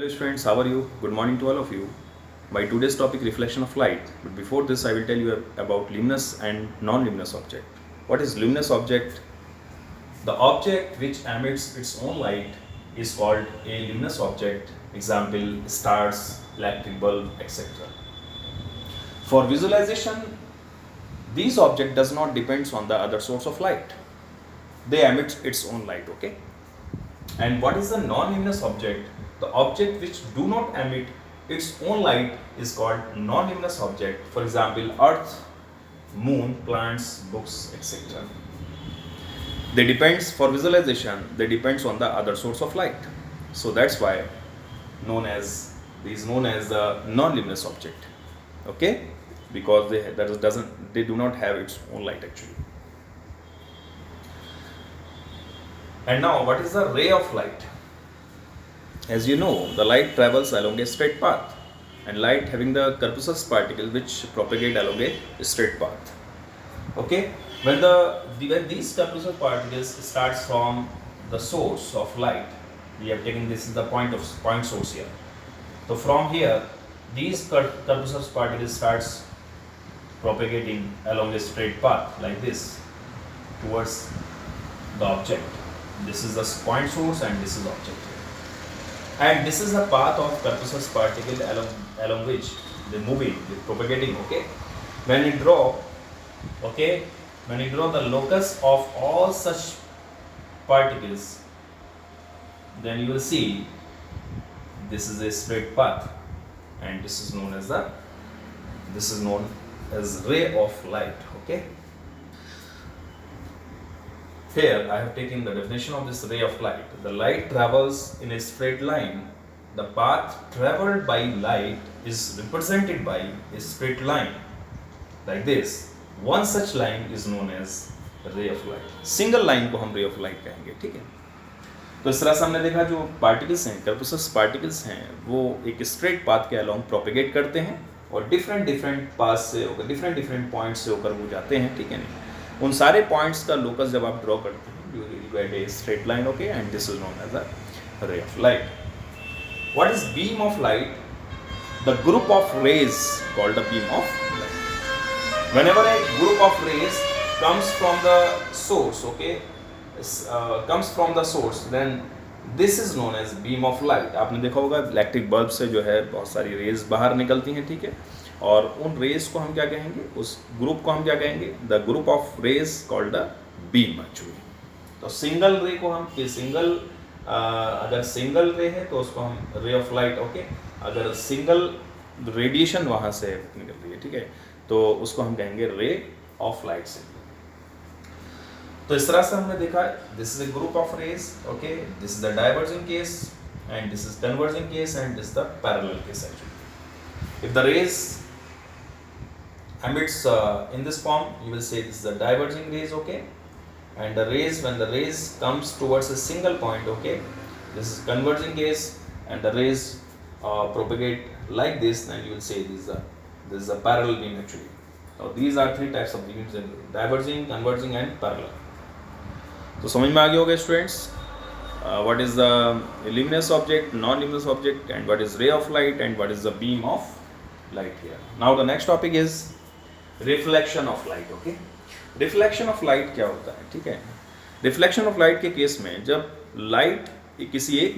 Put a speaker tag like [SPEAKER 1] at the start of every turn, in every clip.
[SPEAKER 1] Hello friends, how are you? Good morning to all of you. My today's topic reflection of light. But before this I will tell you about luminous and non-luminous object. What is luminous object? The object which emits its own light is called a luminous object. Example stars, electric bulb, etc. For visualization, these object does not depends on the other source of light. They emit its own light, okay? And what is the non-luminous object? The object which do not emit its own light is called non-luminous object. For example, earth, moon, plants, books, etc. They depends for visualization, they depends on the other source of light. So that's why known as the non-luminous object. Okay? Because they do not have its own light actually. And now, what is the ray of light? As you know, the light travels along a straight path, and light having the corpuscle particle which propagate along a straight path. Okay, when these corpuscle particles starts from the source of light, we have taken this is the point source here. So from here, these corpuscle particles starts propagating along a straight path like this towards the object. This is the point source and this is object. And this is the path of corpuscle particle along which they moving, they propagating. Okay. When you draw the locus of all such particles, then you will see this is a straight path, and this is known as ray of light. Okay. Here I have taken the definition of this ray of light. The light travels in a straight line. The path traveled by light is represented by a straight line like this. One such line is known as ray of light. Single line को हम रे of light कहेंगे. ठीक है. तो इस तरह से हमने देखा जो पार्टिकल्स हैं, corpuscle पार्टिकल्स हैं, वो एक स्ट्रेट पाथ के अलोंग प्रोपेगेट करते हैं और डिफरेंट पाथ से होकर डिफरेंट पॉइंट से होकर वो जाते हैं. ठीक है नहीं. उन सारे पॉइंट्स का लोकस जब आप ड्रॉ करते हैं, you will get a straight line. Okay, and this is known as a ray of light. What is beam of light? The group of rays called the beam of light. Whenever a group of rays comes from the source, okay, comes from the source, then this is known as beam of light. आपने देखा होगा electric bulb से जो है बहुत सारी raise बाहर निकलती हैं. ठीक है. और उन रेज को हम क्या कहेंगे? उस ग्रुप को हम क्या कहेंगे? The group of rays called the beam actually. तो सिंगल रे को हम अगर सिंगल रे है तो उसको हम रे ऑफ लाइट. ओके. अगर सिंगल रेडिएशन वहाँ से निकल रही है, ठीक है, तो उसको हम कहेंगे रे ऑफ लाइट से. तो इस तरह से हमने देखा this is a group of rays. Okay, this is the diverging case and this is converging case and this the parallel case actually. If the rays emits in this form, you will say this is the diverging rays. Okay, and the rays, when the rays comes towards a single point, okay, this is converging case, and the rays propagate like this, then you will say this is a parallel beam actually. Now these are three types of beams: diverging, converging and parallel. तो समझ में आ गया होगा students what is the luminous object, non-luminous object, and what is ray of light, and what is the beam of light here. Now the next topic is reflection of light. Okay, reflection of light क्या होता है? ठीक है. Reflection of light के case में जब light किसी एक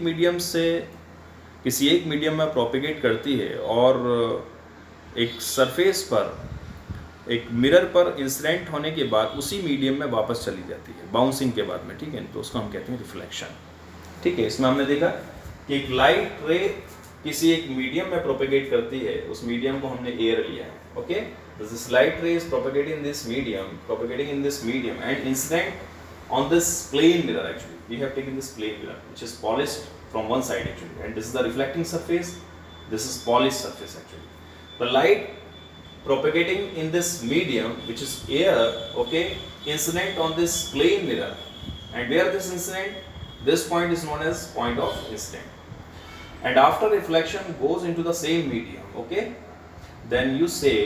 [SPEAKER 1] मीडियम में प्रोपेगेट करती है और एक सरफेस पर, एक मिरर पर इंसिडेंट होने के बाद उसी मीडियम में वापस चली जाती है बाउंसिंग के बाद में. ठीक है, तो उसको हम कहते हैं रिफ्लेक्शन. ठीक है. इसमें हमने देखा कि एक लाइट रे किसी एक मीडियम में प्रोपेगेट करती है, उस मीडियम को हमने एयर लिया है. Okay, this light ray is propagating in this medium and incident on this plane mirror actually. We have taken this plane mirror which is polished from one side actually, and this is the reflecting surface, this is polished surface actually. The light propagating in this medium which is air, okay, incident on this plane mirror, and where this incident, this point is known as point of incident, and after reflection goes into the same medium. Okay, then you say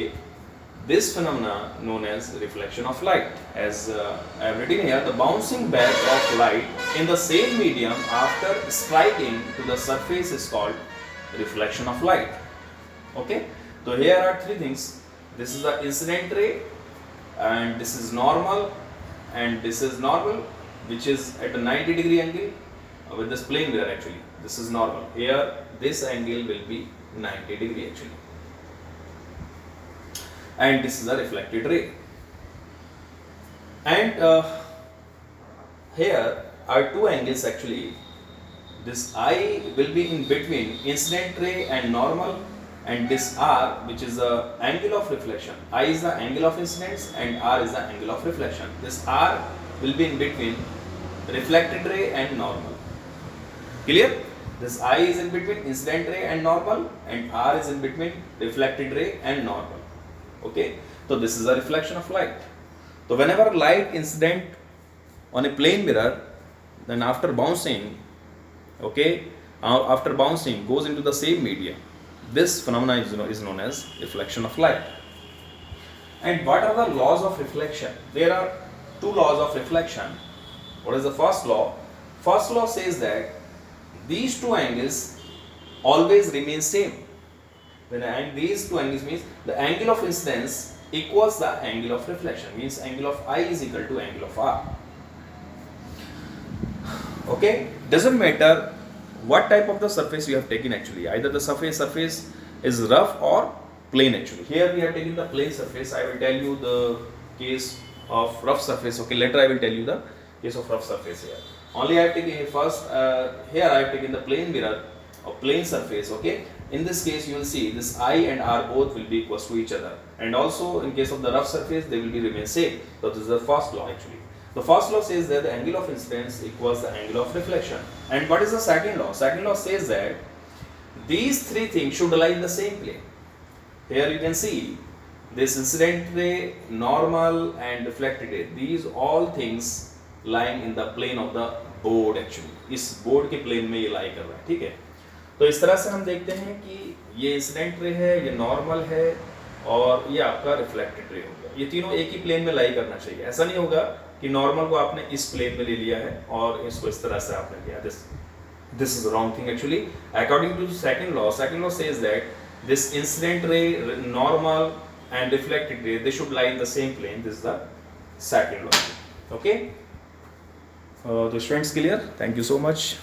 [SPEAKER 1] this phenomena known as reflection of light. As I have written here, the bouncing back of light in the same medium after striking to the surface is called reflection of light. Okay, so here are three things. This is the incident ray, and this is normal, and this is normal, which is at a 90-degree angle with this plane mirror. Actually, this is normal. Here this angle will be 90-degree actually, and this is a reflected ray. And here are two angles actually. This I will be in between incident ray and normal, and this R, which is the angle of reflection. I is the angle of incidence and R is the angle of reflection. This R will be in between reflected ray and normal. Clear? This I is in between incident ray and normal, and R is in between reflected ray and normal. Okay, so this is a reflection of light. So whenever light incident on a plane mirror, then after bouncing, okay, after bouncing goes into the same media, this phenomenon is known as reflection of light. And what are the laws of reflection? There are two laws of reflection. What is the first law? First law says that these two angles always remain same. When these two angles means the angle of incidence equals the angle of reflection, means angle of I is equal to angle of R. Okay, doesn't matter what type of the surface you have taken actually, either the surface is rough or plane actually. Here we have taken the plane surface. I will tell you the case of rough surface. Okay, later I will tell you the case of rough surface here. Only I have taken first, here I have taken the plane mirror or plane surface. Okay, in this case you will see this I and R both will be equals to each other, and also in case of the rough surface they will be remain same. So this is the first law actually. The first law says that the angle of incidence equals the angle of reflection. And what is the second law? Second law says that these three things should lie in the same plane. Here you can see this incident ray, normal and reflected ray. These all things lying in the plane of the board actually. इस board के plane में ये लाई कर रहा है, ठीक है। तो इस तरह से हम देखते हैं कि ये इंसिडेंट रे है, ये नॉर्मल है और ये आपका रिफ्लेक्टेड रे होगा। ये तीनों एक ही प्लेन में लाई करना चाहिए। ऐसा नहीं होगा कि नॉर्मल को आपने इस प्लेन में ले लिया है और इसको इस तरह से आपने किया। This is the wrong thing actually. According to second law says that this incident ray, normal and reflected ray, they should lie in the same plane. This is the second law. Okay. The students clear? Thank you so much.